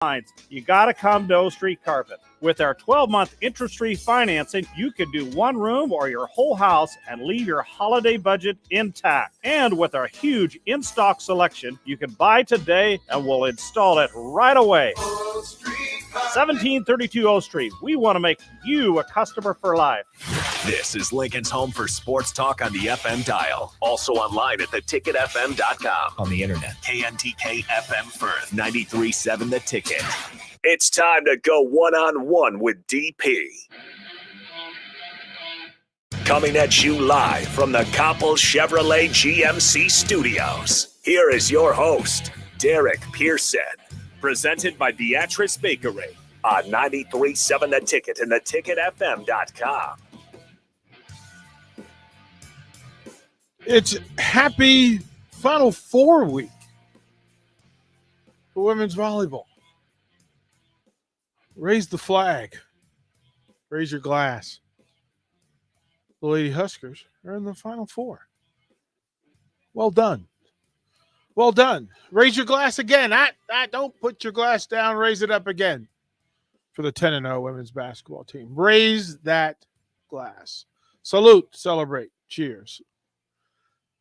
You got to come to O Street Carpet. With our 12-month interest-free financing, you can do one room or your whole house and leave your holiday budget intact. And with our huge in-stock selection, you can buy today and we'll install it right away. 1732 O Street. We want to make you a customer for life. This is Lincoln's home for sports talk on the FM dial. Also online at theticketfm.com. On the internet. KNTK FM Firth, 93.7 The Ticket. It's time to go one-on-one with DP. Coming at you live from the Coppel Chevrolet GMC studios. Here is your host, Derek Pearson. Presented by Beatrice Bakery on 93.7 The Ticket and theticketfm.com. It's happy Final Four week for women's volleyball. Raise the flag. Raise your glass. The Lady Huskers are in the Final Four. Well done. Well done. Raise your glass again. Don't put your glass down. Raise it up again for the 10-0 women's basketball team. Raise that glass. Salute. Celebrate. Cheers.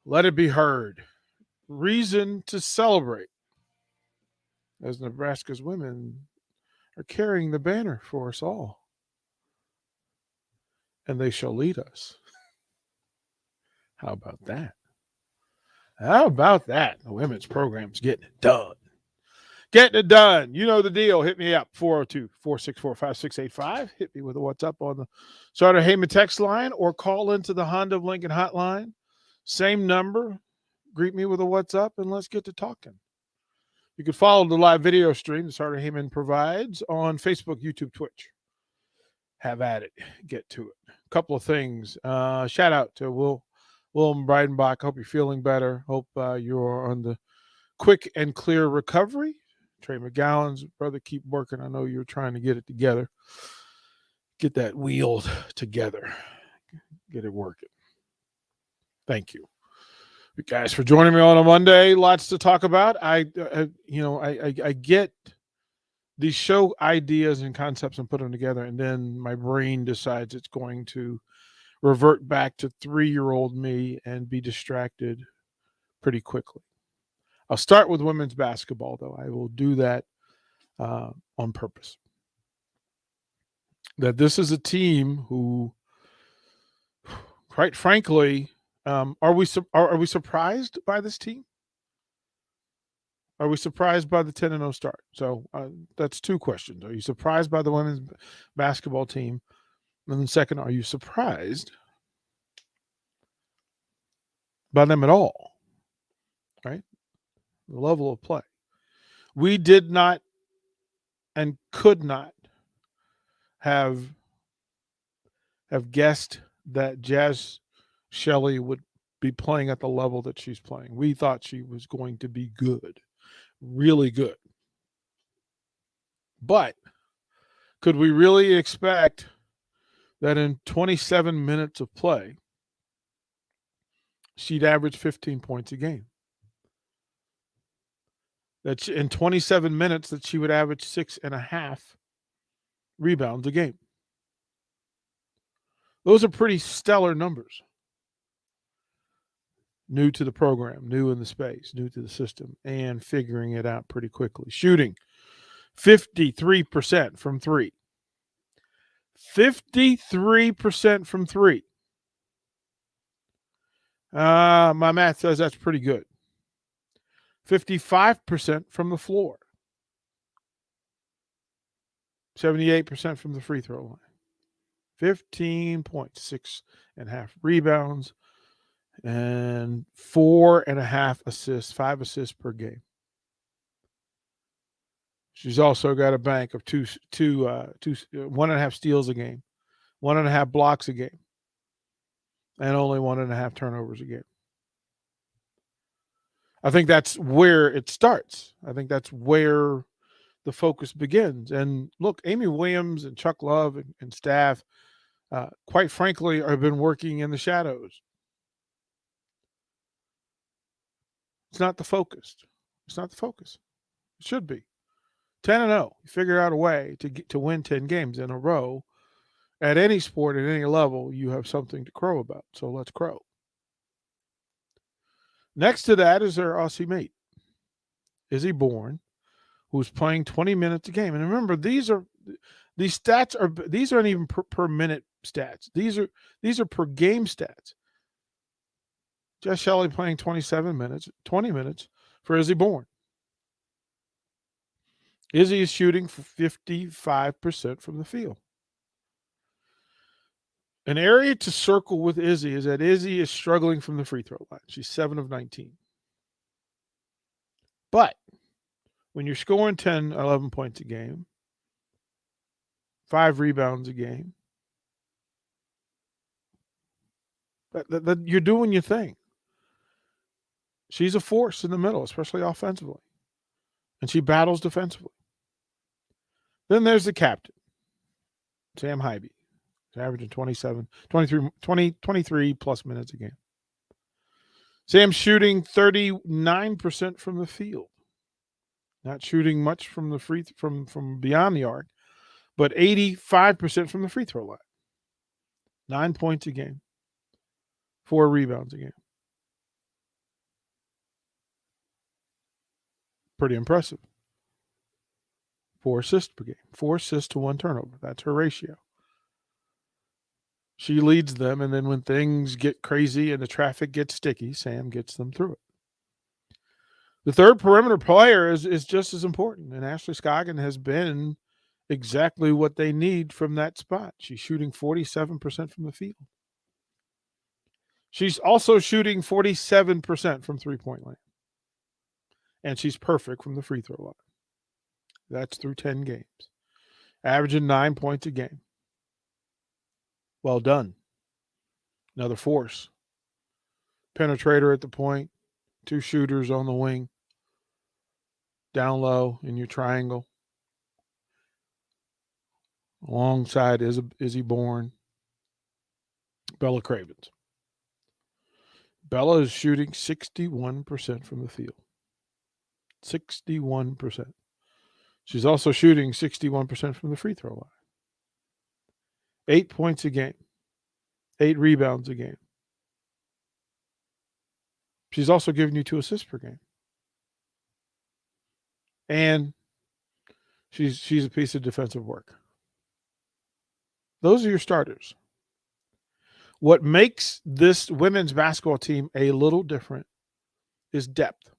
Let it be heard. Reason to celebrate as Nebraska's women are carrying the banner for us all. And they shall lead us. How about that? How about that? The women's program's getting it done. Getting it done. You know the deal. Hit me up, 402-464-5685. Hit me with a what's up on the Starter Heyman text line or call into the Honda of Lincoln hotline. Same number. Greet me with a what's up and let's get to talking. You can follow the live video stream that Starter Heyman provides on Facebook, YouTube, Twitch. Have at it. Get to it. A couple of things. Shout out to Willem Breidenbach. Hope you're feeling better. Hope you're on the quick and clear recovery. Trey McGowan's brother, keep working. I know you're trying to get it together. Get that wheel together. Get it working. Thank you guys for joining me on a Monday. Lots to talk about. I get these show ideas and concepts and put them together, and then my brain decides it's going to revert back to 3-year-old me and be distracted pretty quickly. I'll start with women's basketball, though. I will do that on purpose. That this is a team who, quite frankly, are we surprised by this team? Are we surprised by the 10-0 start? So that's two questions. Are you surprised by the women's basketball team? And then second, are you surprised by them at all? Right? The level of play. We did not and could not have guessed that Jaz Shelley would be playing at the level that she's playing. We thought she was going to be good, really good. But could we really expect that in 27 minutes of play, she'd average 15 points a game? That in 27 minutes that she would average 6.5 rebounds a game. Those are pretty stellar numbers. New to the program, new in the space, new to the system, and figuring it out pretty quickly. Shooting 53% from three. 53% from three. My math says that's pretty good. 55% from the floor. 78% from the free throw line. 15 points, 6.5 rebounds, and 4.5 assists, 5 assists per game. She's also got a bank of 1.5 steals a game, 1.5 blocks a game, and only 1.5 turnovers a game. I think that's where it starts. I think that's where the focus begins. And look, Amy Williams and Chuck Love and staff, quite frankly, have been working in the shadows. It's not the focus. It's not the focus. It should be. 10-0. You figure out a way to win 10 games in a row. At any sport, at any level, you have something to crow about. So let's crow. Next to that is their Aussie mate, Izzy Bourne, who's playing 20 minutes a game. And remember, these aren't even per minute stats. These are per game stats. Jess Shelley playing 20 minutes for Izzy Bourne. Izzy is shooting 55% from the field. An area to circle with Izzy is that Izzy is struggling from the free throw line. She's 7 of 19. But when you're scoring 10, 11 points a game, 5 rebounds a game, that you're doing your thing. She's a force in the middle, especially offensively. And she battles defensively. Then there's the captain, Sam Haiby. He's averaging 23 plus minutes a game. Sam's shooting 39% from the field. Not shooting much from the from beyond the arc, but 85% from the free throw line. 9 points a game. 4 rebounds a game. Pretty impressive. 4 assists per game. 4 assists to 1 turnover. That's her ratio. She leads them, and then when things get crazy and the traffic gets sticky, Sam gets them through it. The third perimeter player is just as important, and Ashley Scoggin has been exactly what they need from that spot. She's shooting 47% from the field. She's also shooting 47% from three-point line. And she's perfect from the free throw line. That's through 10 games. Averaging 9 points a game. Well done. Another force. Penetrator at the point. 2 shooters on the wing. Down low in your triangle. Alongside Izzy Bourne. Bella Cravens. Bella is shooting 61% from the field. 61%. She's also shooting 61% from the free throw line. 8 points a game. 8 rebounds a game. She's also giving you 2 assists per game. And she's a piece of defensive work. Those are your starters. What makes this women's basketball team a little different is depth.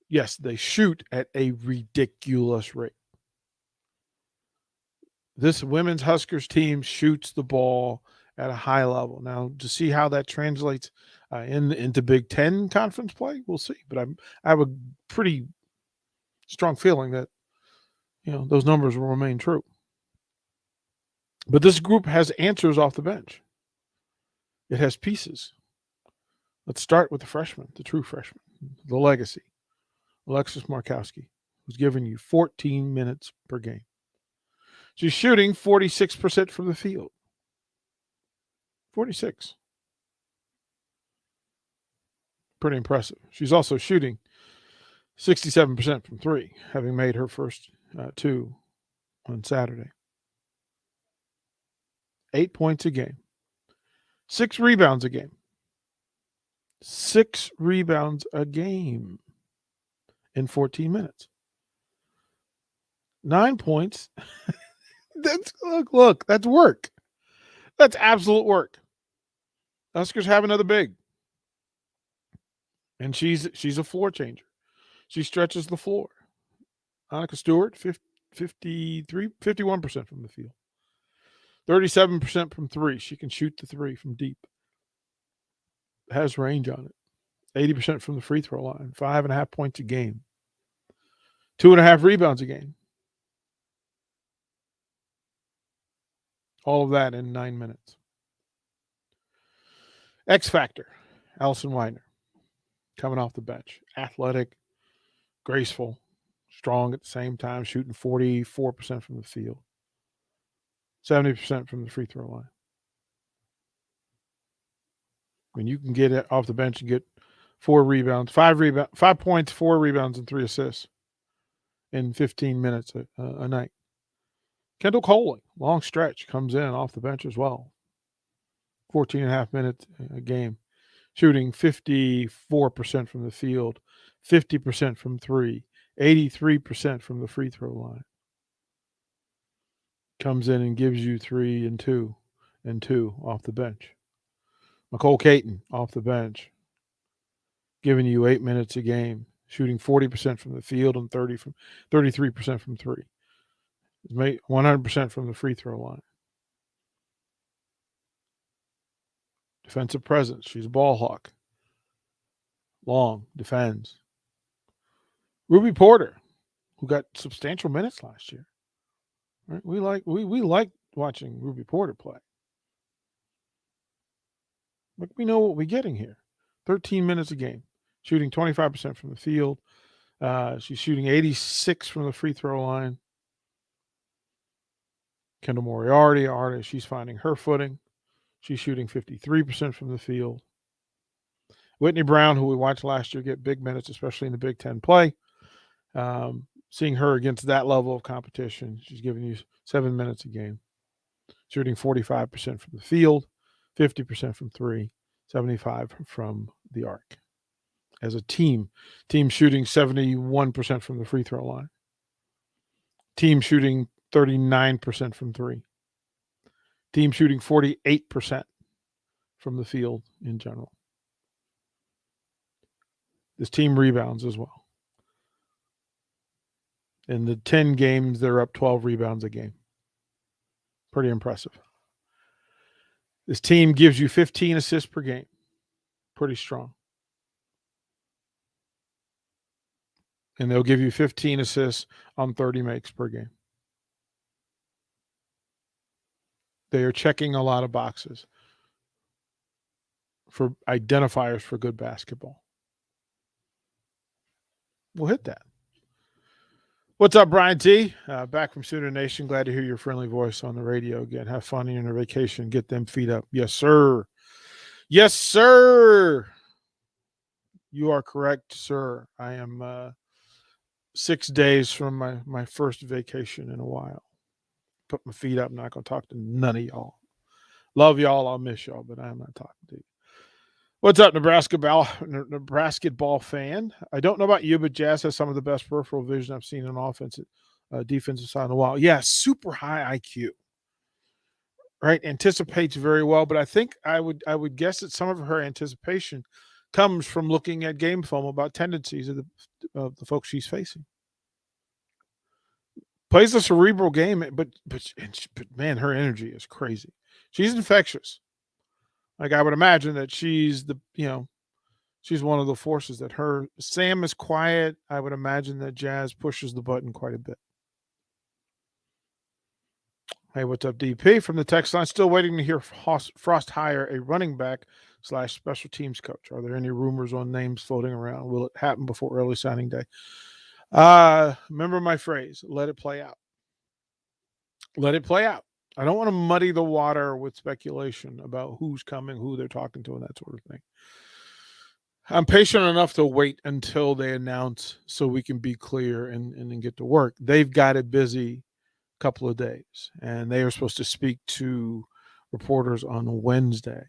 Yes, they shoot at a ridiculous rate. This women's Huskers team shoots the ball at a high level. Now, to see how that translates into Big Ten conference play, we'll see. But I have a pretty strong feeling that those numbers will remain true. But this group has answers off the bench. It has pieces. Let's start with the freshman, the true freshman, the legacy, Alexis Markowski, who's given you 14 minutes per game. She's shooting 46% from the field. 46. Pretty impressive. She's also shooting 67% from 3, having made her first 2 on Saturday. 8 points a game. 6 rebounds a game. 6 rebounds a game in 14 minutes. 9 points. Look, that's work. That's absolute work. Huskers have another big. And she's a floor changer. She stretches the floor. Annika Stewart, 51% from the field. 37% from 3. She can shoot the 3 from deep. Has range on it. 80% from the free throw line. 5.5 points a game. 2.5 rebounds a game. All of that in 9 minutes. X Factor, Allison Weidner, coming off the bench. Athletic, graceful, strong at the same time, shooting 44% from the field. 70% from the free throw line. When you can get it off the bench and get 4 rebounds, 5 points, 4 rebounds, and 3 assists in 15 minutes a night. Kendall Coley, long stretch, comes in off the bench as well. 14 and a half minutes a game, shooting 54% from the field, 50% from three, 83% from the free throw line. Comes in and gives you 3 and 2 and 2 off the bench. McCole Caton off the bench, giving you 8 minutes a game, shooting 40% from the field and 33% from three. 100% from the free throw line. Defensive presence. She's a ball hawk. Long, defends. Ruby Porter, who got substantial minutes last year. Right? We like watching Ruby Porter play. But we know what we're getting here. 13 minutes a game, shooting 25% from the field. She's shooting 86% from the free throw line. Kendall Moriarty, she's finding her footing. She's shooting 53% from the field. Whitney Brown, who we watched last year get big minutes, especially in the Big Ten play. Seeing her against that level of competition, she's giving you 7 minutes a game. Shooting 45% from the field, 50% from three, 75% from the arc. As a team shooting 71% from the free throw line. Team shooting 39% from three. Team shooting 48% from the field in general. This team rebounds as well. In the 10 games, they're up 12 rebounds a game. Pretty impressive. This team gives you 15 assists per game. Pretty strong. And they'll give you 15 assists on 30 makes per game. They are checking a lot of boxes for identifiers for good basketball. We'll hit that. What's up, Brian T? Back from Sooner Nation. Glad to hear your friendly voice on the radio again. Have fun on your vacation. Get them feet up. Yes, sir. Yes, sir. You are correct, sir. I am 6 days from my first vacation in a while. Put my feet up. I'm not going to talk to none of y'all. Love y'all. I'll miss y'all, but I'm not talking to you. What's up, Nebraska ball fan? I don't know about you, but Jazz has some of the best peripheral vision I've seen on offensive, defensive side in a while. Yeah, super high IQ. Right, anticipates very well, but I think I would guess that some of her anticipation comes from looking at game film about tendencies of the folks she's facing. Plays a cerebral game, but man, her energy is crazy. She's infectious. Like, I would imagine that she's one of the forces that Sam is quiet. I would imagine that Jazz pushes the button quite a bit. Hey, what's up, DP? From the text line, still waiting to hear Frost hire a running back / special teams coach. Are there any rumors on names floating around? Will it happen before early signing day? Remember my phrase, let it play out. Let it play out. I don't want to muddy the water with speculation about who's coming, who they're talking to, and that sort of thing. I'm patient enough to wait until they announce so we can be clear and get to work. They've got it busy a couple of days, and they are supposed to speak to reporters on Wednesday.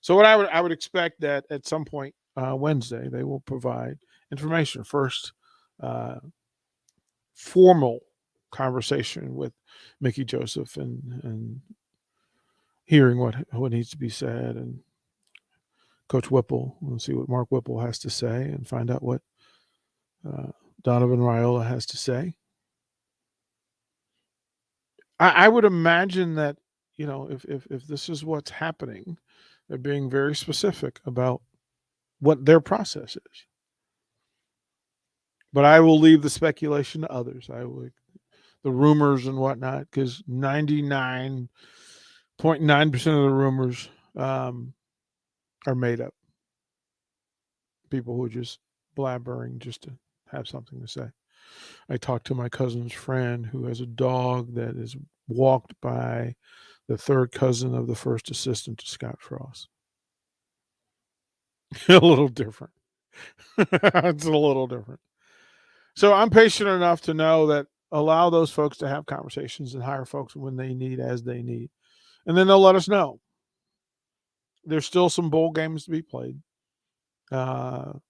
So what I would expect that at some point Wednesday, they will provide information. First, formal conversation with Mickey Joseph and hearing what needs to be said, and Coach Whipple. We'll see what Mark Whipple has to say and find out what Donovan Raiola has to say. I would imagine that, if this is what's happening, they're being very specific about what their process is. But I will leave the speculation to others. The rumors and whatnot, because 99.9% of the rumors are made up. People who are just blabbering just to have something to say. I talked to my cousin's friend who has a dog that is walked by the third cousin of the first assistant to Scott Frost. A little different. It's a little different. So I'm patient enough to know that allow those folks to have conversations and hire folks when they need, as they need. And then they'll let us know. There's still some bowl games to be played. A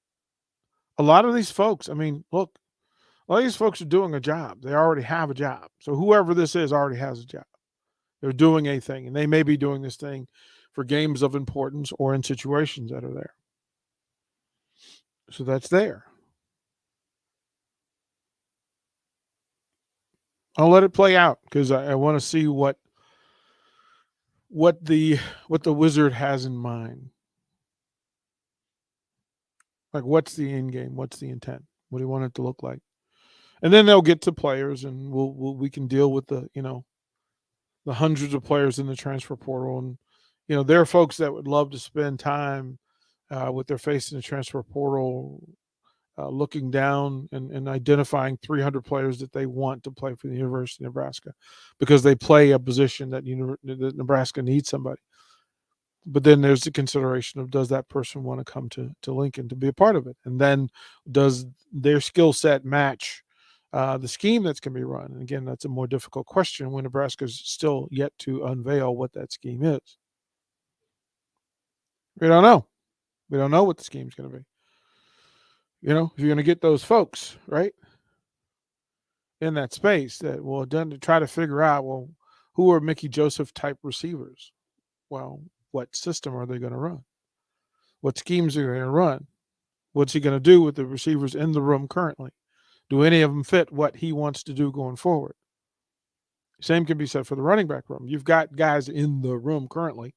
lot of these folks, I mean, look, a lot of these folks are doing a job. They already have a job. So whoever this is already has a job. They're doing a thing, and they may be doing this thing for games of importance or in situations that are there. So that's there. I'll let it play out because I want to see what the wizard has in mind. Like, what's the end game? What's the intent? What do you want it to look like? And then they'll get to players, and we can deal with the hundreds of players in the transfer portal. And there are folks that would love to spend time with their face in the transfer portal, looking down and identifying 300 players that they want to play for the University of Nebraska because they play a position that Nebraska needs somebody. But then there's the consideration of, does that person want to come to Lincoln to be a part of it? And then does their skill set match the scheme that's going to be run? And again, that's a more difficult question when Nebraska's still yet to unveil what that scheme is. We don't know. We don't know what the scheme's going to be. If you're going to get those folks, right, in that space that will then to try to figure out, well, who are Mickey Joseph type receivers? Well, what system are they going to run? What schemes are they going to run? What's he going to do with the receivers in the room currently? Do any of them fit what he wants to do going forward? Same can be said for the running back room. You've got guys in the room currently.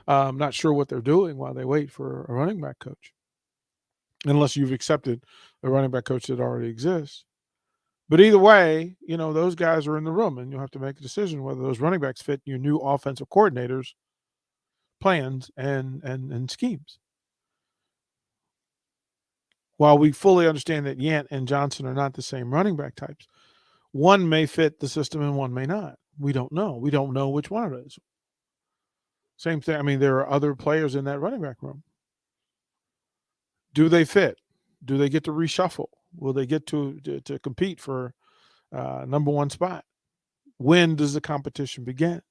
Not sure what they're doing while they wait for a running back coach, unless you've accepted a running back coach that already exists. But either way, those guys are in the room, and you'll have to make a decision whether those running backs fit your new offensive coordinator's plans and schemes. While we fully understand that Yant and Johnson are not the same running back types, one may fit the system and one may not. We don't know. We don't know which one it is. Same thing. I mean, there are other players in that running back room. Do they fit? Do they get to reshuffle? Will they get to compete for number one spot? When does the competition begin?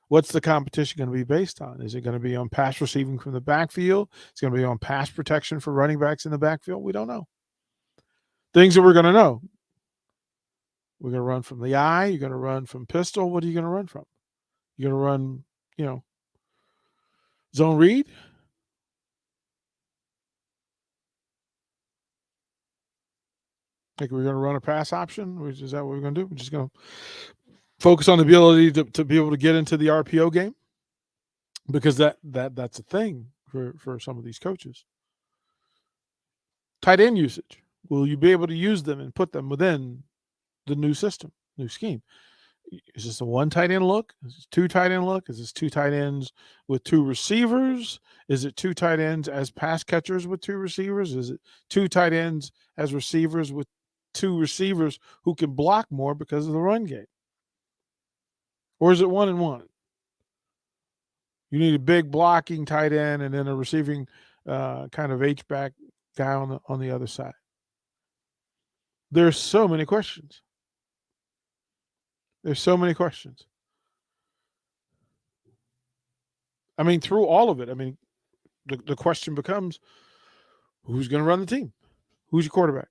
What's the competition going to be based on? Is it going to be on pass receiving from the backfield? It's going to be on pass protection for running backs in the backfield? We don't know. Things that we're going to know. We're going to run from the eye. You're going to run from pistol. What are you going to run from? You're going to run, zone read? Like, we're going to run a pass option? Is that what we're going to do? We're just going to focus on the ability to be able to get into the RPO game, because that's a thing for some of these coaches. Tight end usage. Will you be able to use them and put them within the new system, new scheme? Is this a one tight end look? Is this two tight end look? Is this two tight ends with two receivers? Is it two tight ends as pass catchers with two receivers? Is it two tight ends as receivers with two receivers who can block more because of the run game? Or is it 1-1? You need a big blocking tight end and then a receiving kind of H-back guy on the other side. There's so many questions. There's so many questions. I mean, through all of it, I mean, the question becomes, who's going to run the team? Who's your quarterback?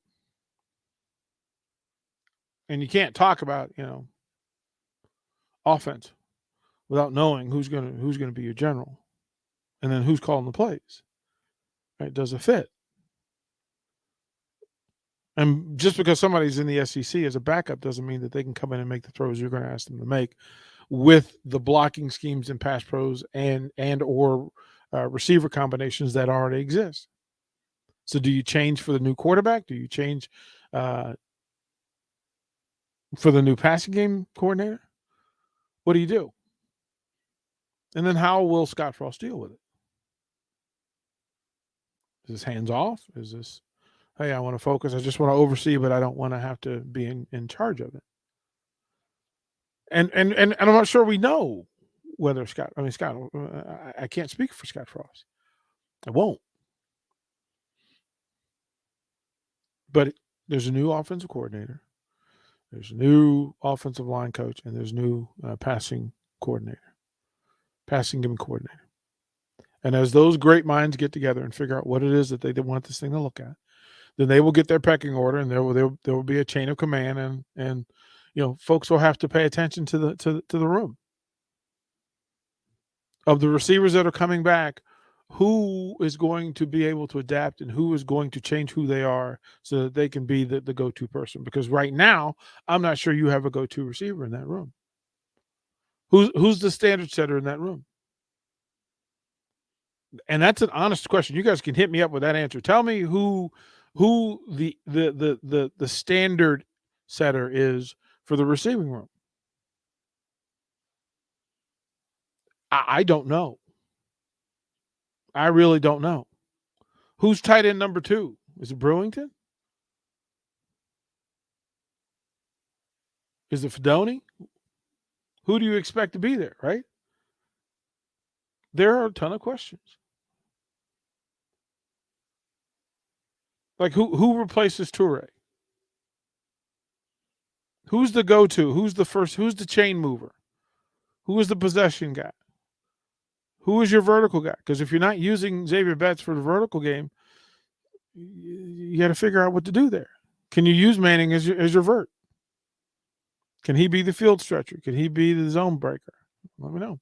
And you can't talk about, offense without knowing who's going to be your general, and then who's calling the plays. Right? Does it fit? And just because somebody's in the SEC as a backup doesn't mean that they can come in and make the throws you're going to ask them to make with the blocking schemes and pass pros and or receiver combinations that already exist. So do you change for the new quarterback? Do you change for the new passing game coordinator? What do you do? And then how will Scott Frost deal with it? Is this hands off? Is this, hey, I want to focus. I just want to oversee, but I don't want to have to be in charge of it. And I'm not sure we know whether Scott, I can't speak for Scott Frost. I won't. But There's a new offensive coordinator. There's a new offensive line coach, and there's a new passing game coordinator. And as those great minds get together and figure out what it is that they want this thing to look at, then they will get their pecking order, and there will be a chain of command, and folks will have to pay attention to the room of the receivers that are coming back. Who is going to be able to adapt, and who is going to change who they are so that they can be the go-to person? Because right now, I'm not sure you have a go-to receiver in that room. Who's the standard setter in that room? And that's an honest question. You guys can hit me up with that answer. Tell me who the standard setter is for the receiving room. I don't know. I really don't know. Who's tight end number 2? Is it Brewington? Is it Fedoni? Who do you expect to be there, right? There are a ton of questions. Like who replaces Toure? Who's the go-to? Who's the first? Who's the chain mover? Who is the possession guy? Who is your vertical guy? Because if you're not using Xavier Betts for the vertical game, you got to figure out what to do there. Can you use Manning as your vert? Can he be the field stretcher? Can he be the zone breaker? Let me know.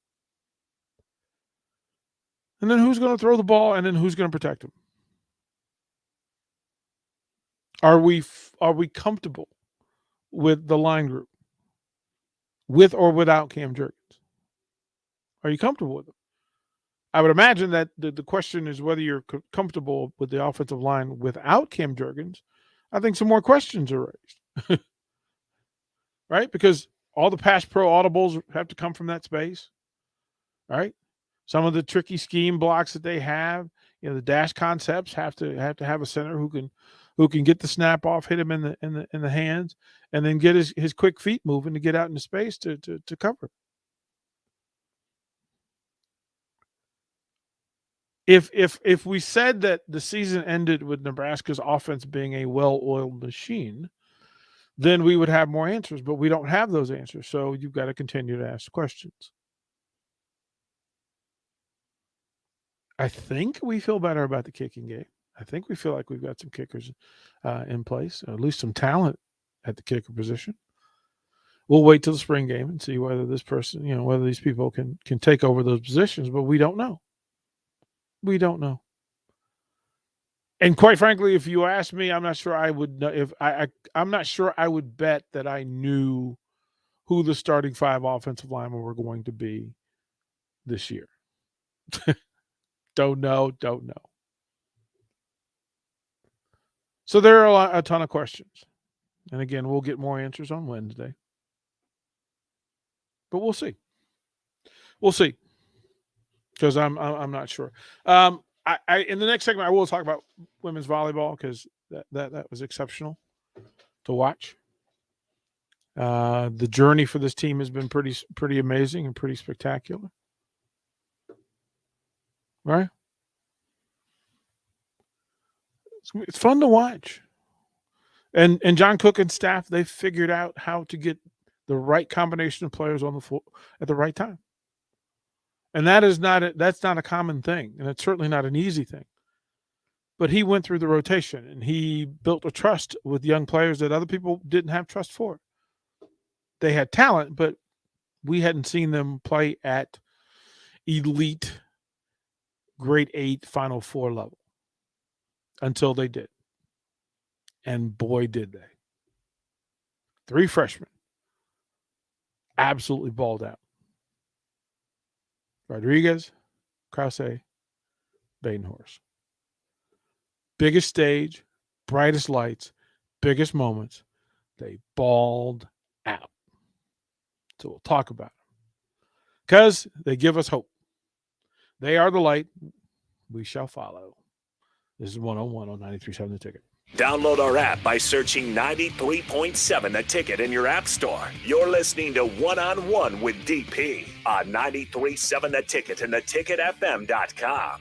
And then who's going to throw the ball, and then who's going to protect him? Are we comfortable with the line group, with or without Cam Jurgens? Are you comfortable with them? I would imagine that the question is whether you're comfortable with the offensive line without Cam Jurgens. I think some more questions are raised, right? Because all the pass pro audibles have to come from that space, right? Some of the tricky scheme blocks that they have, the dash concepts have to have a center who can get the snap off, hit him in the hands, and then get his quick feet moving to get out into space to cover. If we said that the season ended with Nebraska's offense being a well-oiled machine, then we would have more answers, but we don't have those answers. So you've got to continue to ask questions. I think we feel better about the kicking game. I think we feel like we've got some kickers in place, or at least some talent at the kicker position. We'll wait till the spring game and see whether this person, whether these people can take over those positions, but we don't know. We don't know. And quite frankly, if you ask me, I'm not sure I would know I'm not sure I would bet that I knew who the starting 5 offensive linemen were going to be this year. Don't know. So there are a ton of questions. And again, we'll get more answers on Wednesday. But we'll see. Because I'm not sure. I in the next segment I will talk about women's volleyball because that was exceptional to watch. The journey for this team has been pretty amazing and pretty spectacular. Right? It's fun to watch. And John Cook and staff, they figured out how to get the right combination of players on the floor at the right time. And that's not a common thing, and it's certainly not an easy thing. But he went through the rotation, and he built a trust with young players that other people didn't have trust for. They had talent, but we hadn't seen them play at elite grade 8 Final Four level until they did. And boy, did they. 3 freshmen absolutely balled out. Rodriguez, Krause, Badenhorst. Biggest stage, brightest lights, biggest moments. They balled out. So we'll talk about them. Because they give us hope. They are the light. We shall follow. This is 101 on 93.7 The Ticket. Download our app by searching 93.7 The Ticket in your app store. You're listening to One-on-One with DP on 93.7 The Ticket and theticketfm.com.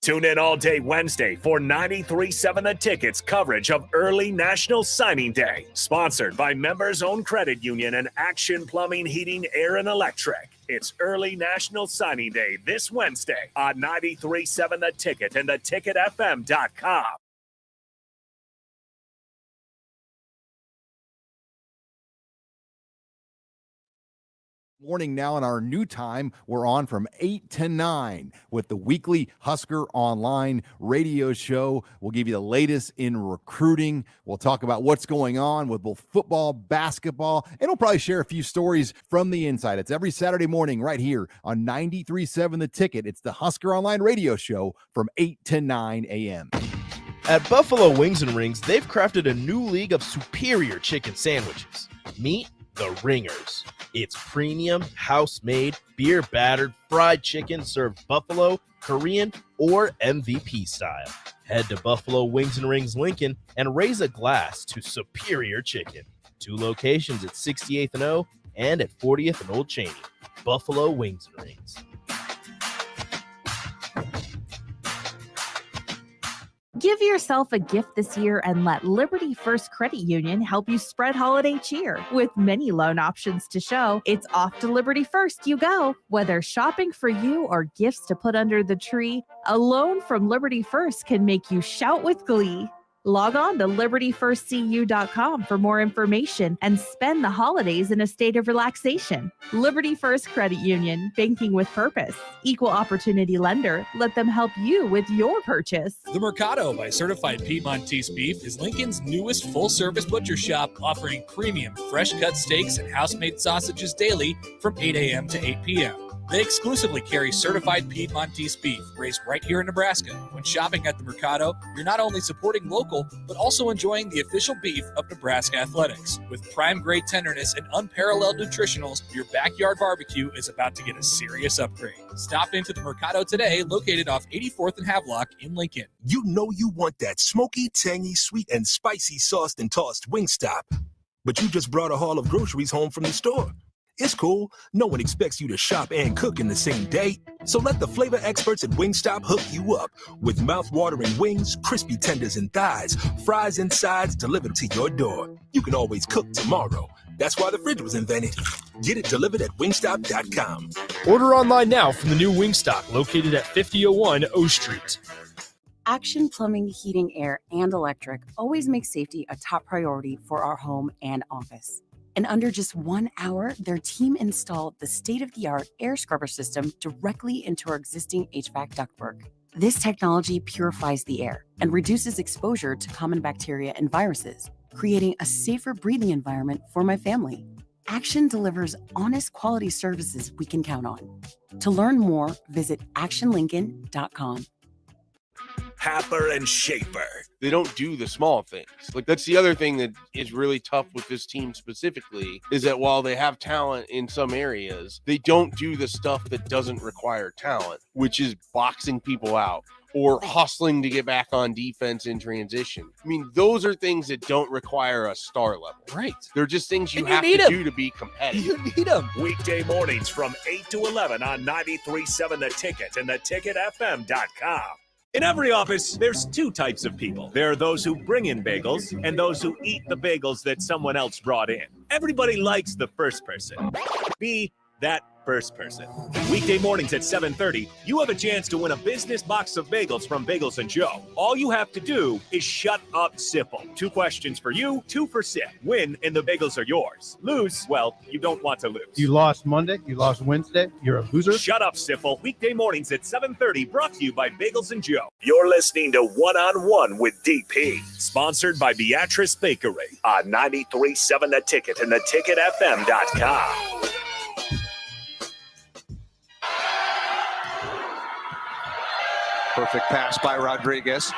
Tune in all day Wednesday for 93.7 The Ticket's coverage of early National Signing Day. Sponsored by Members Own Credit Union and Action Plumbing, Heating, Air, and Electric. It's early National Signing Day this Wednesday on 93.7 The Ticket and theticketfm.com. Morning now in our new time. We're on from 8 to 9 with the weekly Husker Online radio show. We'll give you the latest in recruiting. We'll talk about what's going on with both football, basketball, and we'll probably share a few stories from the inside. It's every Saturday morning right here on 93.7 The Ticket. It's the Husker Online radio show from 8 to 9 a.m. At Buffalo Wings and Rings, they've crafted a new league of superior chicken sandwiches. Meet the Ringers. It's premium, house-made, beer-battered, fried chicken served buffalo, Korean, or MVP style. Head to Buffalo Wings and Rings Lincoln and raise a glass to superior chicken. 2 locations at 68th and O and at 40th and Old Cheney. Buffalo Wings and Rings. Give yourself a gift this year and let Liberty First Credit Union help you spread holiday cheer. With many loan options to show, it's off to Liberty First you go. Whether shopping for you or gifts to put under the tree, a loan from Liberty First can make you shout with glee. Log on to libertyfirstcu.com for more information and spend the holidays in a state of relaxation. Liberty First Credit Union, banking with purpose. Equal opportunity lender. Let them help you with your purchase. The Mercado by Certified Piedmontese Beef is Lincoln's newest full-service butcher shop, offering premium fresh-cut steaks and house-made sausages daily from 8 a.m. to 8 p.m. They exclusively carry certified Piedmontese beef raised right here in Nebraska. When shopping at the Mercado, you're not only supporting local, but also enjoying the official beef of Nebraska Athletics. With prime grade tenderness and unparalleled nutritionals, your backyard barbecue is about to get a serious upgrade. Stop into the Mercado today, located off 84th and Havelock in Lincoln. You know you want that smoky, tangy, sweet, and spicy sauced and tossed Wingstop. But you just brought a haul of groceries home from the store. It's cool. No one expects you to shop and cook in the same day. So let the flavor experts at Wingstop hook you up with mouth-watering wings, crispy tenders and thighs, fries and sides delivered to your door. You can always cook tomorrow. That's why the fridge was invented. Get it delivered at wingstop.com. Order online now from the new Wingstop located at 5001 O Street. Action Plumbing, Heating, Air, and Electric always makes safety a top priority for our home and office. In under just 1 hour, their team installed the state-of-the-art air scrubber system directly into our existing HVAC ductwork. This technology purifies the air and reduces exposure to common bacteria and viruses, creating a safer breathing environment for my family. Action delivers honest quality services we can count on. To learn more, visit actionlincoln.com. Happer and Shaper. They don't do the small things. Like, that's the other thing that is really tough with this team specifically, is that while they have talent in some areas, they don't do the stuff that doesn't require talent, which is boxing people out or hustling to get back on defense in transition. I mean, those are things that don't require a star level. Right. They're just things you And you have need to 'em. do to be competitive. You need them. Weekday mornings from 8 to 11 on 93.7 The Ticket and theticketfm.com. In every office, there's 2 types of people. There are those who bring in bagels and those who eat the bagels that someone else brought in. Everybody likes the first person. Be that first person. Weekday mornings at 7:30, you have a chance to win a business box of bagels from Bagels & Joe. All you have to do is shut up, Sipple. 2 questions for you, 2 for Sip. Win and the bagels are yours. Lose, well, you don't want to lose. You lost Monday, you lost Wednesday, you're a loser. Shut up, Sipple. Weekday mornings at 7:30, brought to you by Bagels & Joe. You're listening to One-on-One with DP, sponsored by Beatrice Bakery on 93.7 The Ticket and theticketfm.com. Perfect pass by Rodriguez.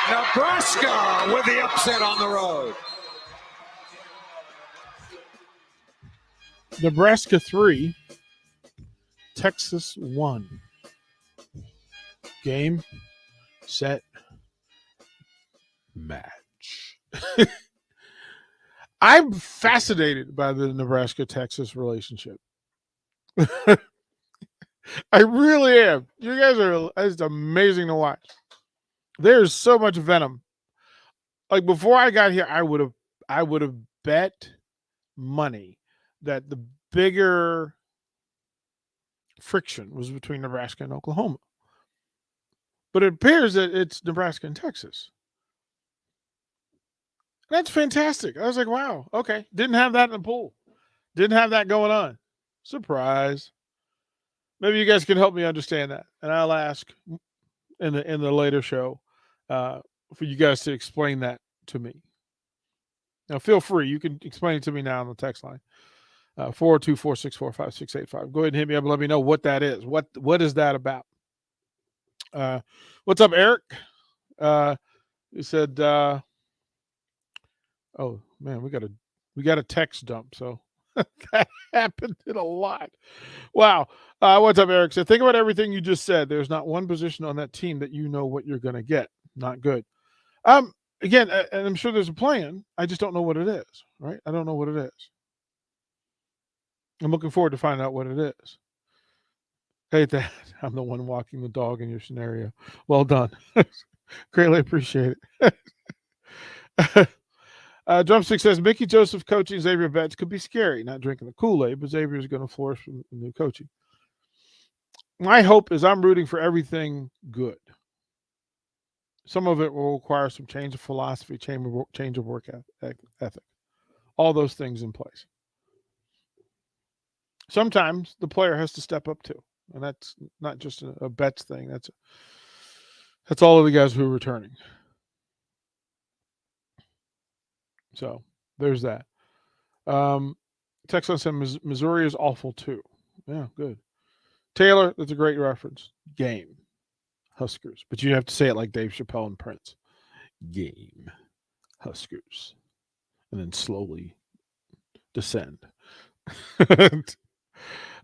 Nebraska with the upset on the road. Nebraska 3, Texas 1. Game, set, match. I'm fascinated by the Nebraska-Texas relationship. I really am. You guys are it's amazing to watch. There's so much venom. Like before I got here, I would have bet money that the bigger friction was between Nebraska and Oklahoma. But it appears that it's Nebraska and Texas. That's fantastic. I was like, wow, okay. Didn't have that in the pool. Didn't have that going on. Surprise. Maybe you guys can help me understand that. And I'll ask in the later show for you guys to explain that to me. Now, feel free. You can explain it to me now on the text line. 402-464-5685. Go ahead and hit me up and let me know what that is. What is that about? What's up, Eric? You said, oh man, we got a text dump. So that happened a lot. Wow. What's up, Eric? So think about everything you just said. There's not one position on that team that you know what you're going to get. Not good. Again, and I'm sure there's a plan. I just don't know what it is, right? I don't know what it is. I'm looking forward to finding out what it is. Hey, Dad, I'm the one walking the dog in your scenario. Well done. Greatly appreciate it. Drumstick says, Mickey Joseph coaching Xavier Betts could be scary, not drinking the Kool-Aid, but Xavier is going to flourish from the new coaching. My hope is I'm rooting for everything good. Some of it will require some change of philosophy, change of work ethic. All those things in place. Sometimes the player has to step up too. And that's not just a Betts thing. That's all of the guys who are returning. So there's that. Texas said Missouri is awful too. Yeah, good. Taylor, that's a great reference. Game. Huskers. But you have to say it like Dave Chappelle and Prince. Game. Huskers. And then slowly descend.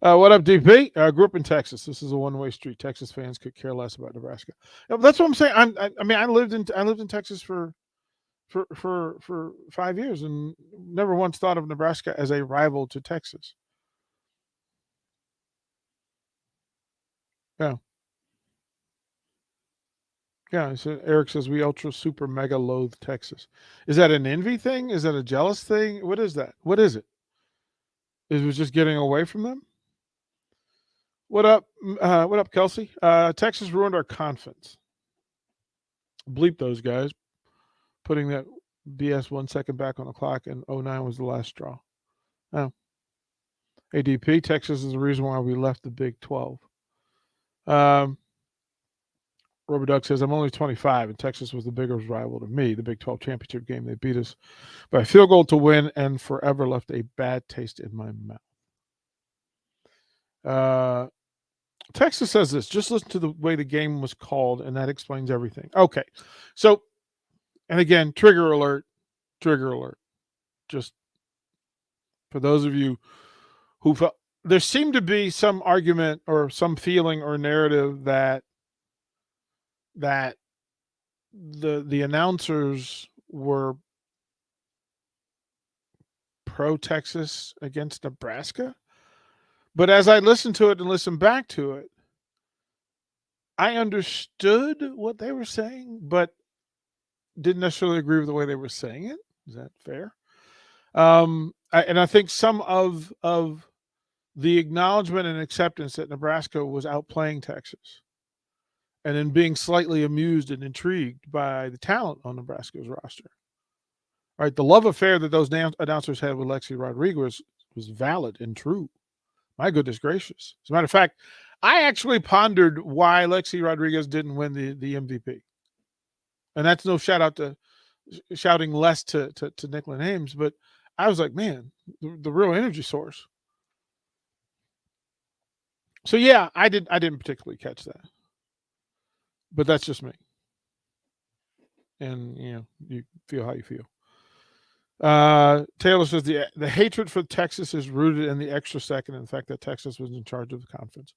What up, DP? I grew up in Texas. This is a one-way street. Texas fans could care less about Nebraska. That's what I'm saying. I lived in Texas for 5 years and never once thought of Nebraska as a rival to Texas. Yeah. Yeah, so Eric says we ultra super mega loathe Texas. Is that an envy thing? Is that a jealous thing? What is that? What is it? Is it just getting away from them? What up, Kelsey? Texas ruined our conference. Bleep those guys. Putting that BS 1 second back on the clock, and 09 was the last straw. Oh. ADP, Texas is the reason why we left the Big 12. Robert Duck says, I'm only 25, and Texas was the biggest rival to me. The Big 12 championship game, they beat us by a field goal to win and forever left a bad taste in my mouth. Texas says this, just listen to the way the game was called, and that explains everything. Okay. So, and again, trigger alert. Just for those of you who felt, there seemed to be some argument or some feeling or narrative that the announcers were pro-Texas against Nebraska. But as I listened to it and listened back to it, I understood what they were saying, but didn't necessarily agree with the way they were saying it. Is that fair? And I think some of the acknowledgement and acceptance that Nebraska was outplaying Texas, and then being slightly amused and intrigued by the talent on Nebraska's roster. All right, the love affair that those announcers had with Lexi Rodriguez was valid and true. My goodness gracious. As a matter of fact, I actually pondered why Lexi Rodriguez didn't win the MVP. And that's no shout out to shouting less to Nicklin Hames, but I was like, man, the real energy source. So yeah, I didn't particularly catch that. But that's just me. And you feel how you feel. Taylor says the hatred for Texas is rooted in the extra second and the fact that Texas was in charge of the conference.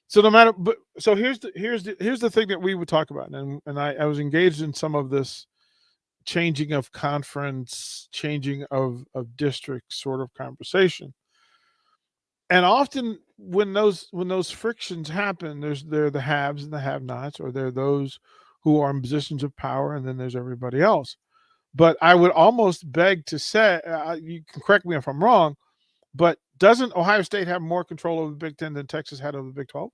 So no matter, but so here's the thing that we would talk about, and I was engaged in some of this changing of conference, changing of district sort of conversation. And often when those frictions happen, there are the haves and the have-nots, or there are those who are in positions of power, and then there's everybody else. But I would almost beg to say, you can correct me if I'm wrong, but doesn't Ohio State have more control over the Big Ten than Texas had over the Big 12?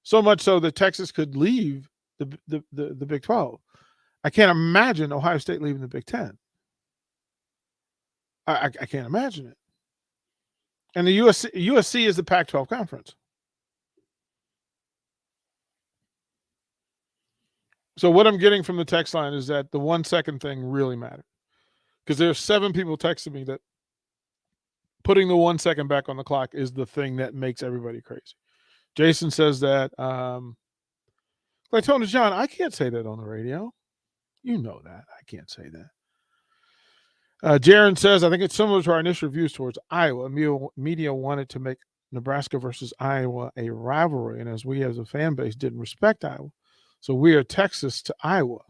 So much so that Texas could leave the Big 12. I can't imagine Ohio State leaving the Big Ten. I can't imagine it. And the USC is the Pac-12 conference. So what I'm getting from the text line is that the 1 second thing really mattered, because there's 7 people texting me that putting the 1 second back on the clock is the thing that makes everybody crazy. Jason says that. Like Tony John, I can't say that on the radio. You know that. I can't say that. Jaron says, I think it's similar to our initial views towards Iowa. Media wanted to make Nebraska versus Iowa a rivalry, and as we as a fan base didn't respect Iowa, so we are Texas to Iowa.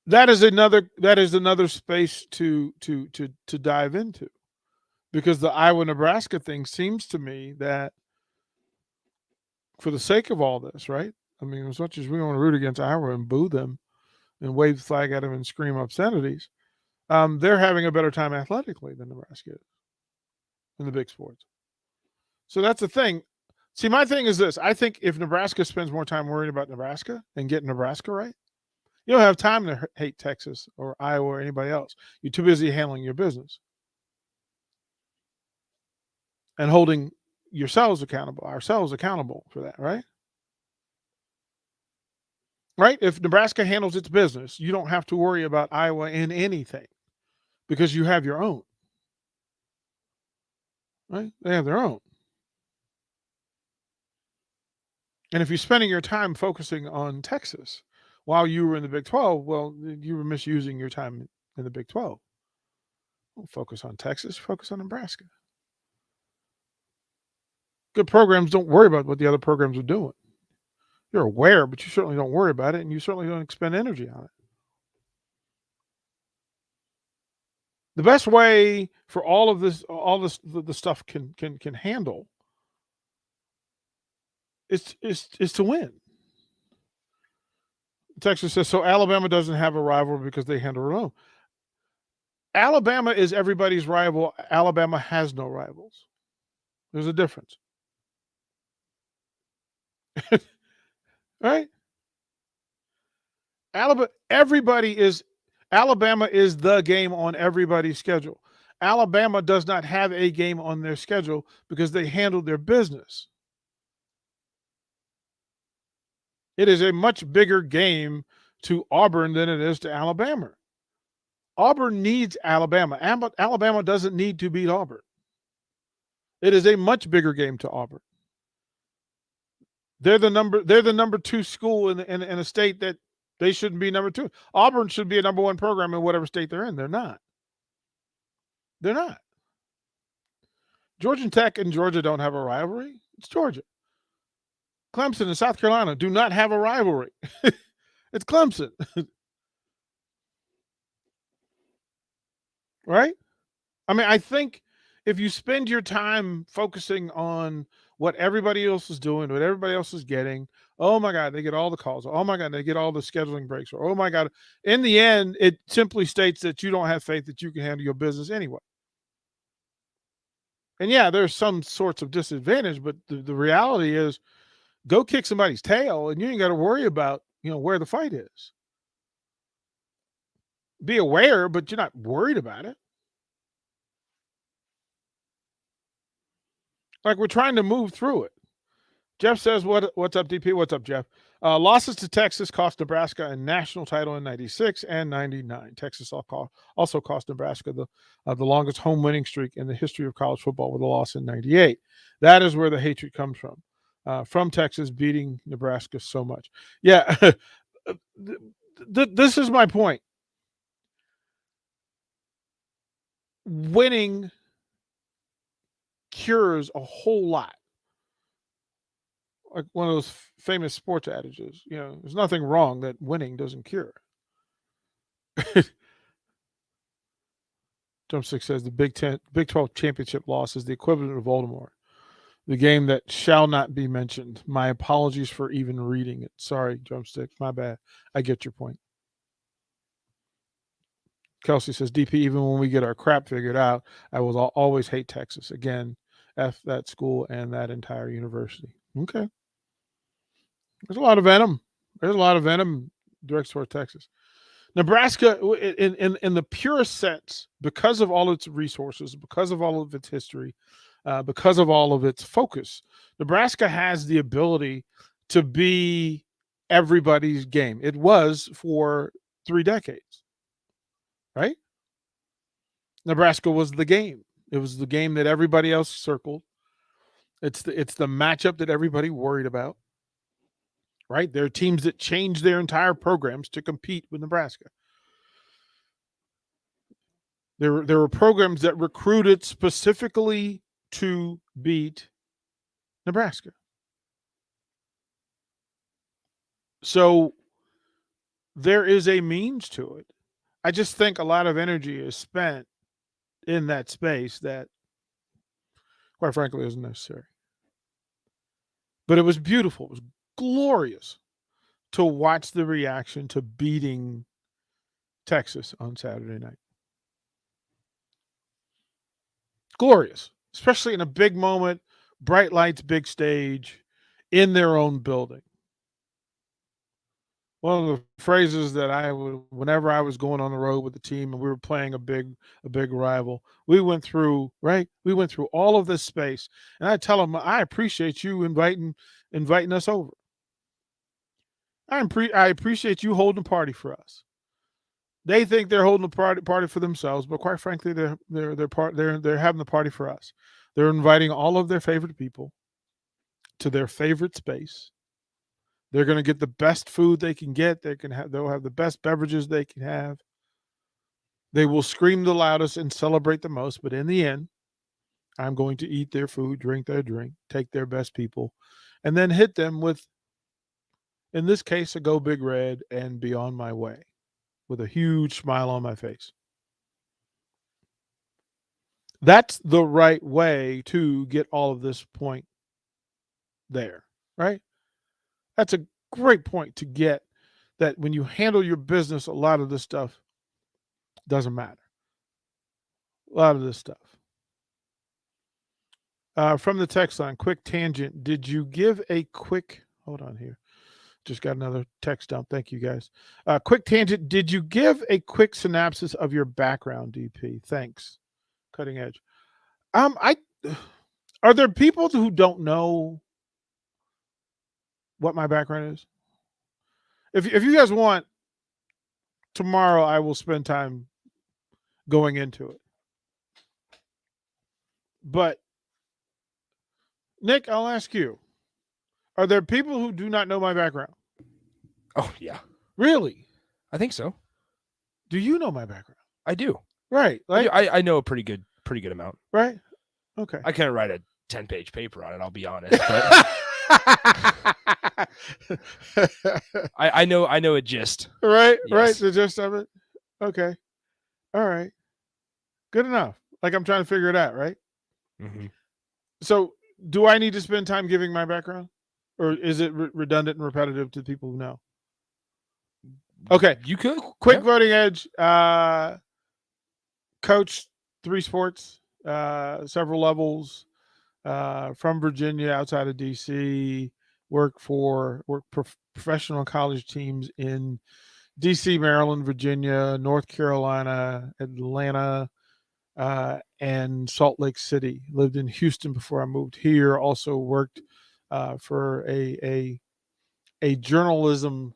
That is another space to dive into, because the Iowa-Nebraska thing seems to me that, for the sake of all this, right? I mean, as much as we want to root against Iowa and boo them and wave the flag at them and scream obscenities, they're having a better time athletically than Nebraska is in the big sports. So that's the thing. See, my thing is this. I think if Nebraska spends more time worrying about Nebraska and getting Nebraska right, you don't have time to hate Texas or Iowa or anybody else. You're too busy handling your business and holding ourselves accountable for that, right? Right? If Nebraska handles its business, you don't have to worry about Iowa in anything, because you have your own. Right? They have their own. And if you're spending your time focusing on Texas while you were in the Big 12, well, you were misusing your time in the Big 12. Don't focus on Texas, focus on Nebraska. Good programs don't worry about what the other programs are doing. You're aware, but you certainly don't worry about it, and you certainly don't expend energy on it. The best way for all the stuff can handle is to win. Texas says, so Alabama doesn't have a rival because they handle it alone. Alabama is everybody's rival. Alabama has no rivals. There's a difference. Right? Alabama is the game on everybody's schedule. Alabama does not have a game on their schedule because they handle their business. It is a much bigger game to Auburn than it is to Alabama. Auburn needs Alabama. Alabama doesn't need to beat Auburn. It is a much bigger game to Auburn. They're the number 2 school in a state that they shouldn't be number 2. Auburn should be a number 1 program in whatever state they're in. They're not. They're not. Georgia Tech and Georgia don't have a rivalry. It's Georgia. Clemson and South Carolina do not have a rivalry. It's Clemson. Right? I mean, I think if you spend your time focusing on what everybody else is doing, what everybody else is getting, oh my God, they get all the calls. Oh my God, they get all the scheduling breaks. Or, oh my God. In the end, it simply states that you don't have faith that you can handle your business anyway. And yeah, there's some sorts of disadvantage, but the reality is, go kick somebody's tail and you ain't got to worry about, where the fight is. Be aware, but you're not worried about it. Like, we're trying to move through it. Jeff says, what's up, DP? What's up, Jeff? Losses to Texas cost Nebraska a national title in 96 and 99. Texas also cost Nebraska the longest home winning streak in the history of college football with a loss in 98. That is where the hatred comes from Texas beating Nebraska so much. Yeah, this is my point. Winning cures a whole lot. Like one of those famous sports adages, there's nothing wrong that winning doesn't cure. Drumstick says the Big 12 championship loss is the equivalent of Voldemort, the game that shall not be mentioned. My apologies for even reading it. Sorry, Drumstick. My bad. I get your point. Kelsey says, DP, even when we get our crap figured out, I will always hate Texas. Again, F that school and that entire university. Okay. There's a lot of venom. Direct toward Texas. Nebraska, in the purest sense, because of all its resources, because of all of its history, because of all of its focus, Nebraska has the ability to be everybody's game. It was for 3 decades, right? Nebraska was the game. It was the game that everybody else circled. It's the matchup that everybody worried about, right? There are teams that changed their entire programs to compete with Nebraska. There were programs that recruited specifically to beat Nebraska. So there is a means to it. I just think a lot of energy is spent in that space that, quite frankly, isn't necessary. But it was beautiful. It was glorious to watch the reaction to beating Texas on Saturday night. Glorious, especially in a big moment, bright lights, big stage, in their own building. One of the phrases that I would, whenever I was going on the road with the team and we were playing a big rival, we went through all of this space, and I tell them, I appreciate you inviting us over. I appreciate you holding a party for us. They think they're holding a party for themselves, but quite frankly, they're having the party for us. They're inviting all of their favorite people to their favorite space. They're going to get the best food they can get. They'll have the best beverages they can have. They will scream the loudest and celebrate the most, but in the end, I'm going to eat their food, drink their drink, take their best people, and then hit them with, in this case, a Go Big Red and be on my way with a huge smile on my face. That's the right way to get all of this point there, right? That's a great point to get, that when you handle your business, a lot of this stuff doesn't matter. A lot of this stuff. From the text line, quick tangent. Did you give a quick, hold on here. Just got another text down. Thank you, guys. Quick tangent. Did you give a quick synopsis of your background, DP? Thanks. Cutting edge. Are there people who don't know what my background is? If you guys want, tomorrow I will spend time going into it. But Nick, I'll ask you. Are there people who do not know my background? Oh, yeah. Really? I think so. Do you know my background? I do. Right. Like I know a pretty good amount. Right? Okay. I couldn't write a 10-page paper on it, I'll be honest. But I know a gist. Right, Yes. right. The gist of it. Okay. All right. Good enough. Like, I'm trying to figure it out, right? Mm-hmm. So do I need to spend time giving my background? Or is it redundant and repetitive to people who know? Okay. You could. Quick voting edge. Coach 3 sports, several levels, from Virginia, outside of DC, work professional college teams in DC, Maryland, Virginia, North Carolina, Atlanta, and Salt Lake City. Lived in Houston before I moved here. Also worked for a journalism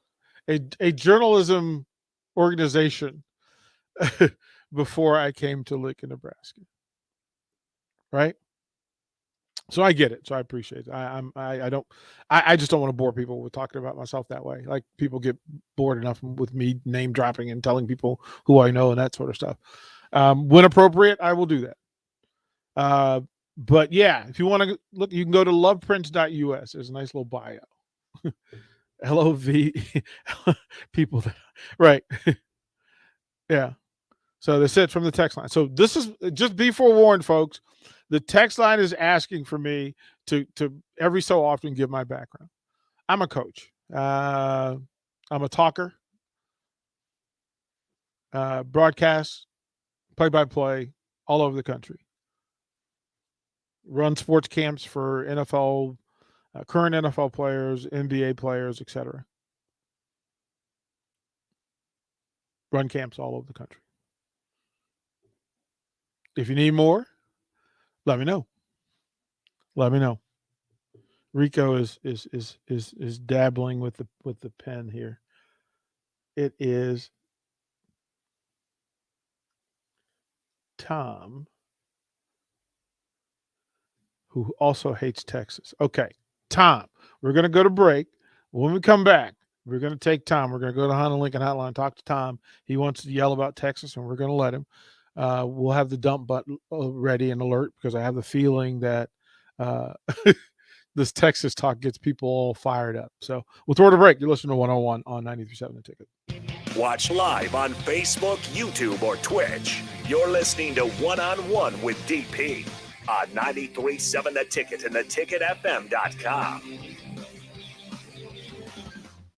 organization before I came to Lincoln, Nebraska. Right? So I get it. So I appreciate it. I just don't want to bore people with talking about myself that way. Like, people get bored enough with me name dropping and telling people who I know and that sort of stuff. When appropriate, I will do that. But yeah, if you want to look, you can go to loveprints.us. There's a nice little bio. LOV people. Right. Yeah. So that's it from the text line. So this is just be forewarned, folks. The text line is asking for me to every so often give my background. I'm a coach. I'm a talker. Broadcast, play-by-play, all over the country. Run sports camps for NFL, current NFL players, NBA players, etc. Run camps all over the country. If you need more, let me know. Let me know. Rico is dabbling with the pen here. It is Tom, who also hates Texas. Okay, Tom, we're going to go to break. When we come back, we're going to take Tom. We're going to go to Honda Lincoln Hotline, talk to Tom. He wants to yell about Texas, and we're going to let him. We'll have the dump button ready and alert because I have the feeling that this Texas talk gets people all fired up. So we'll throw it a break. You're listening to 101 on 93.7 The Ticket. Watch live on Facebook, YouTube, or Twitch. You're listening to One on One with DP on 93.7 The Ticket and theticketfm.com.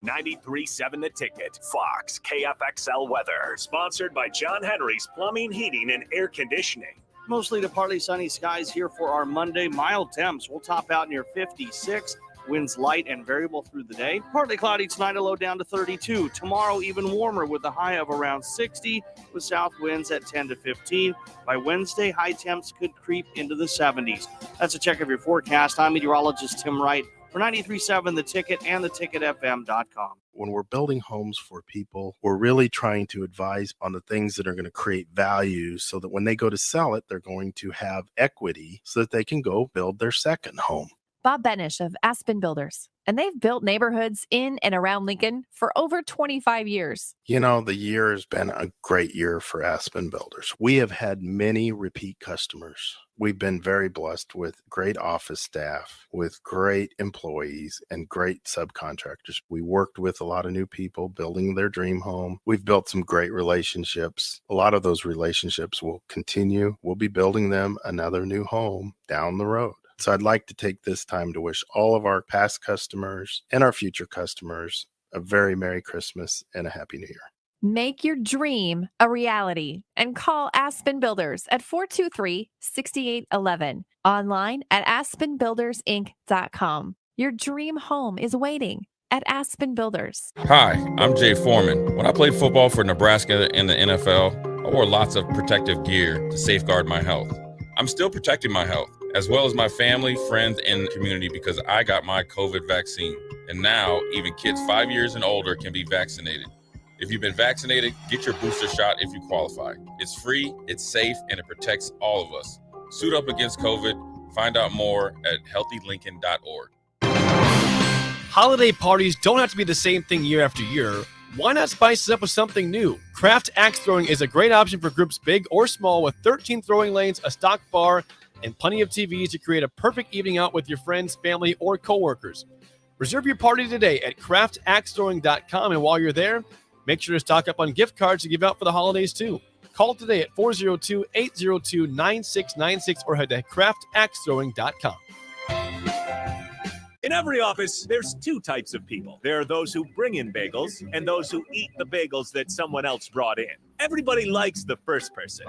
93.7 The Ticket, Fox, KFXL weather. Sponsored by John Henry's Plumbing, Heating, and Air Conditioning. Mostly to partly sunny skies here for our Monday. Mild temps will top out near 56. Winds light and variable through the day. Partly cloudy tonight, a low down to 32. Tomorrow, even warmer with a high of around 60 with south winds at 10 to 15. By Wednesday, high temps could creep into the 70s. That's a check of your forecast. I'm meteorologist Tim Wright for 93.7 The Ticket and theticketfm.com. When we're building homes for people, we're really trying to advise on the things that are going to create value so that when they go to sell it, they're going to have equity so that they can go build their second home. Bob Benish of Aspen Builders, and they've built neighborhoods in and around Lincoln for over 25 years. You know, the year has been a great year for Aspen Builders. We have had many repeat customers. We've been very blessed with great office staff, with great employees, and great subcontractors. We worked with a lot of new people building their dream home. We've built some great relationships. A lot of those relationships will continue. We'll be building them another new home down the road. So I'd like to take this time to wish all of our past customers and our future customers a very Merry Christmas and a Happy New Year. Make your dream a reality and call Aspen Builders at 423-6811. Online at aspenbuildersinc.com. Your dream home is waiting at Aspen Builders. Hi, I'm Jay Foreman. When I played football for Nebraska and the NFL, I wore lots of protective gear to safeguard my health. I'm still protecting my health, as well as my family, friends, and community because I got my COVID vaccine. And now, even kids 5 years and older can be vaccinated. If you've been vaccinated, get your booster shot if you qualify. It's free, it's safe, and it protects all of us. Suit up against COVID. Find out more at healthylincoln.org. Holiday parties don't have to be the same thing year after year. Why not spice it up with something new? Craft Axe Throwing is a great option for groups big or small with 13 throwing lanes, a stock bar, and plenty of TVs to create a perfect evening out with your friends, family, or coworkers. Reserve your party today at craftaxethrowing.com, and while you're there, make sure to stock up on gift cards to give out for the holidays too. Call today at 402-802-9696 or head to craftaxethrowing.com. In every office, there's two types of people. There are those who bring in bagels and those who eat the bagels that someone else brought in. Everybody likes the first person.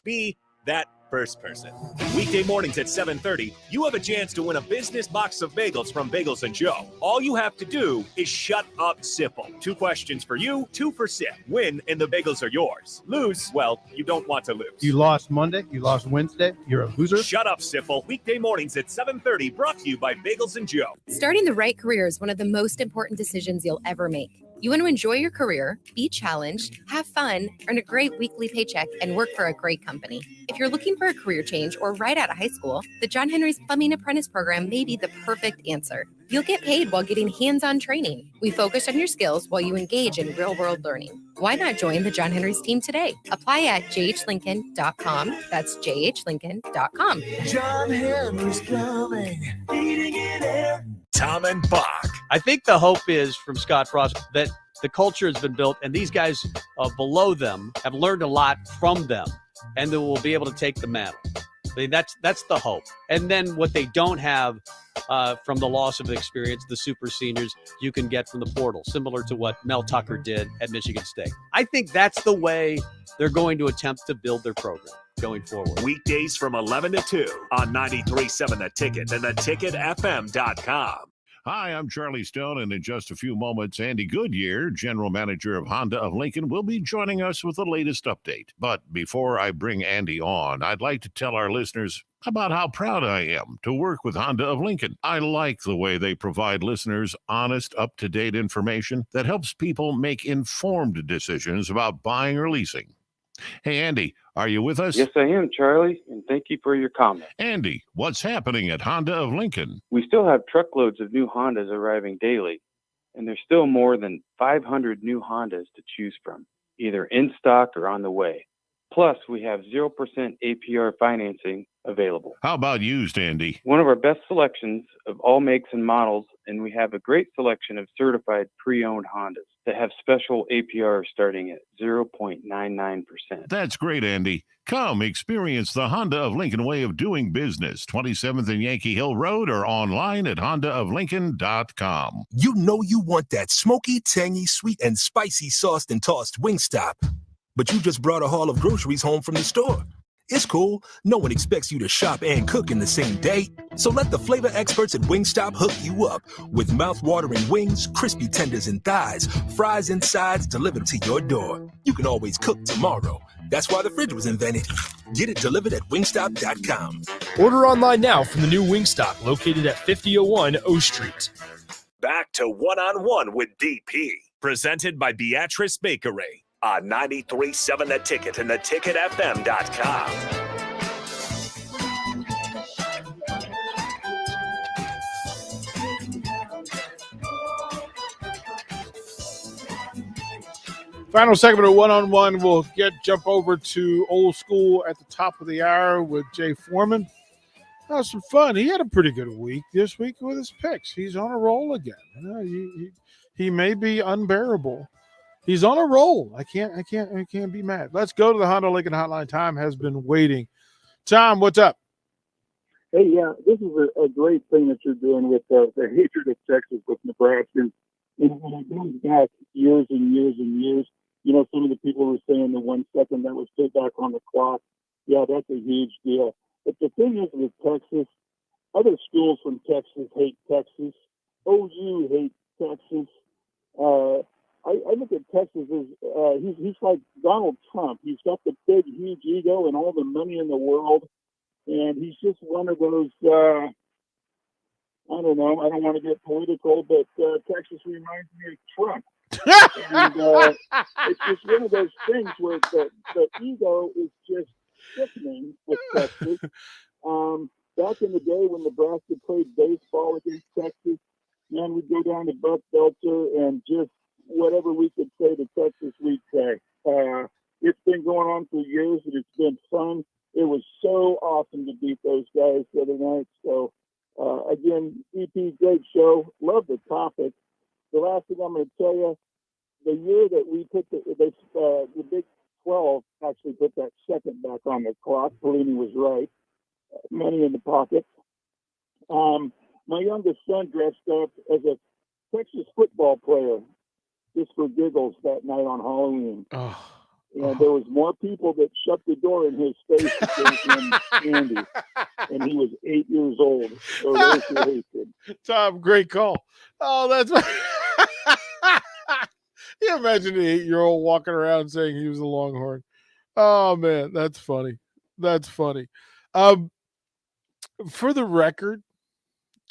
Be that first person. Weekday mornings at 7:30, you have a chance to win a business box of bagels from Bagels & Joe. All you have to do is shut up, Sipple. 2 questions for you, 2 for Sip. Win, and the bagels are yours. Lose, well, you don't want to lose. You lost Monday, you lost Wednesday, you're a loser. Shut up, Sipple. Weekday mornings at 7:30, brought to you by Bagels & Joe. Starting the right career is one of the most important decisions you'll ever make. You want to enjoy your career, be challenged, have fun, earn a great weekly paycheck, and work for a great company. If you're looking for a career change or right out of high school, the John Henry's Plumbing Apprentice Program may be the perfect answer. You'll get paid while getting hands-on training. We focus on your skills while you engage in real-world learning. Why not join the John Henry's team today? Apply at jhlincoln.com. That's jhlincoln.com. John Henry's Plumbing, Heating and Air. Tom and Bach. I think the hope is from Scott Frost that The culture has been built, and these guys below them have learned a lot from them, and they will be able to take the mantle. I mean, that's the hope. And then what they don't have from the loss of experience, the super seniors, you can get from the portal, similar to what Mel Tucker did at Michigan State. I think that's the way they're going to attempt to build their program going forward. Weekdays from 11 to 2 on 93.7 The Ticket and theticketfm.com. Hi, I'm Charlie Stone, and in just a few moments, Andy Goodyear, General Manager of Honda of Lincoln, will be joining us with the latest update. But before I bring Andy on, I'd like to tell our listeners about how proud I am to work with Honda of Lincoln. I like the way they provide listeners honest, up-to-date information that helps people make informed decisions about buying or leasing. Hey, Andy, are you with us? Yes, I am, Charlie, and thank you for your comment. Andy, what's happening at Honda of Lincoln? We still have truckloads of new Hondas arriving daily, and there's still more than 500 new Hondas to choose from, either in stock or on the way. Plus, we have 0% APR financing available. How about used, Andy? One of our best selections of all makes and models, and we have a great selection of certified pre-owned Hondas that have special APR starting at 0.99%. That's great, Andy. Come experience the Honda of Lincoln way of doing business. 27th and Yankee Hill Road or online at hondaoflincoln.com. You know you want that smoky, tangy, sweet, and spicy sauced and tossed Wingstop. But you just brought a haul of groceries home from the store. It's cool. No one expects you to shop and cook in the same day. So let the flavor experts at Wingstop hook you up with mouth-watering wings, crispy tenders and thighs, fries and sides delivered to your door. You can always cook tomorrow. That's why the fridge was invented. Get it delivered at wingstop.com. Order online now from the new Wingstop located at 5001 O Street. Back to One-on-One with DP, presented by Beatrice Bakery on 93.7 The Ticket and theticketfm.com. Final segment of One-on-One. We'll jump over to old school at the top of the hour with Jay Foreman. That was some fun. He had a pretty good week this week with his picks. He's on a roll again. He may be unbearable. He's on a roll. I can't be mad. Let's go to the Honda Lincoln Hotline. Tom has been waiting. Tom, what's up? Hey, yeah, this is a great thing that you're doing with the hatred of Texas with Nebraska. And when it goes back years and years and years, you know, some of the people were saying the 1 second that was put back on the clock. Yeah, that's a huge deal. But the thing is with Texas, other schools from Texas hate Texas. OU hates Texas. I look at Texas as he's like Donald Trump. He's got the big, huge ego and all the money in the world, and he's just one of those. I don't know. I don't want to get political, but Texas reminds me of Trump. And it's just one of those things where the ego is just sickening with Texas. Back in the day when Nebraska played baseball against Texas, man, we'd go down to Buck Belcher and just whatever we could say to Texas, we'd say. It's been going on for years, and it's been fun. It was so awesome to beat those guys the other night. So, again, EP, great show. Love the topic. The last thing I'm going to tell you, the year that we put the Big 12 actually put that second back on the clock. Pelini was right. Money in the pocket. My youngest son dressed up as a Texas football player just for giggles that night on Halloween. And there was more people that shut the door in his face than Andy. And he was 8 years old. So there's your hatred. Tom, great call. Oh, that's you imagine the 8-year-old walking around saying he was a Longhorn. Oh man, that's funny. That's funny. For the record,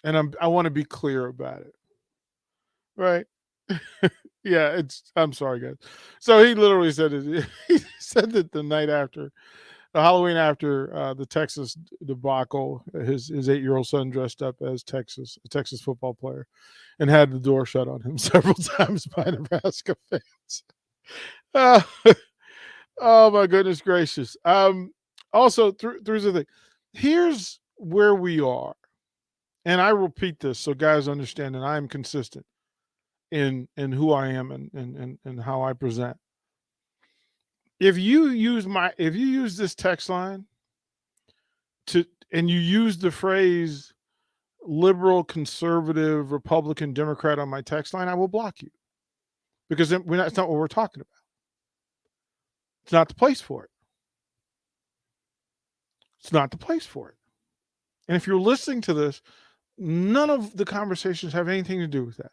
and I want to be clear about it. Right? Yeah, I'm sorry, guys. So he literally said it. He said that the night after, the Halloween after the Texas debacle, his 8-year-old son dressed up as a Texas football player, and had the door shut on him several times by Nebraska fans. Oh my goodness gracious. Also, through the thing, here's where we are, and I repeat this so guys understand, and I am consistent. in who I am and how I present. If you use this text line and you use the phrase liberal, conservative, Republican, Democrat on my text line, I will block you, because that's not what we're talking about. It's not the place for it. It's not the place for it. And if you're listening to this, none of the conversations have anything to do with that.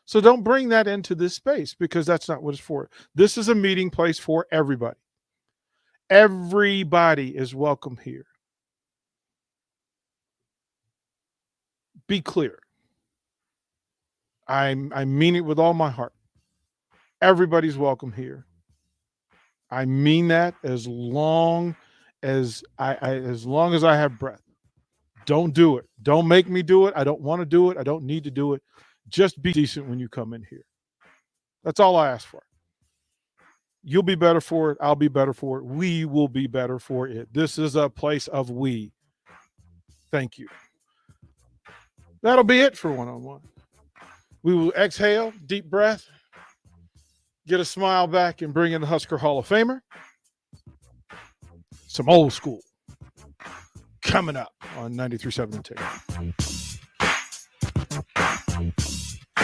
So don't bring that into this space, because that's not what it's for. This is a meeting place for everybody. Everybody is welcome here. Be clear. I mean it with all my heart. Everybody's welcome here. I mean that as long as I have breath. Don't do it. Don't make me do it. I don't want to do it. I don't need to do it. Just be decent when you come in here. That's all I ask for. You'll be better for it. I'll be better for it. We will be better for it. This is a place of we. Thank you. That'll be it for one-on-one. We will exhale, deep breath, get a smile back, and bring in the Husker Hall of Famer. Some old school coming up on 93.7 The Ticket.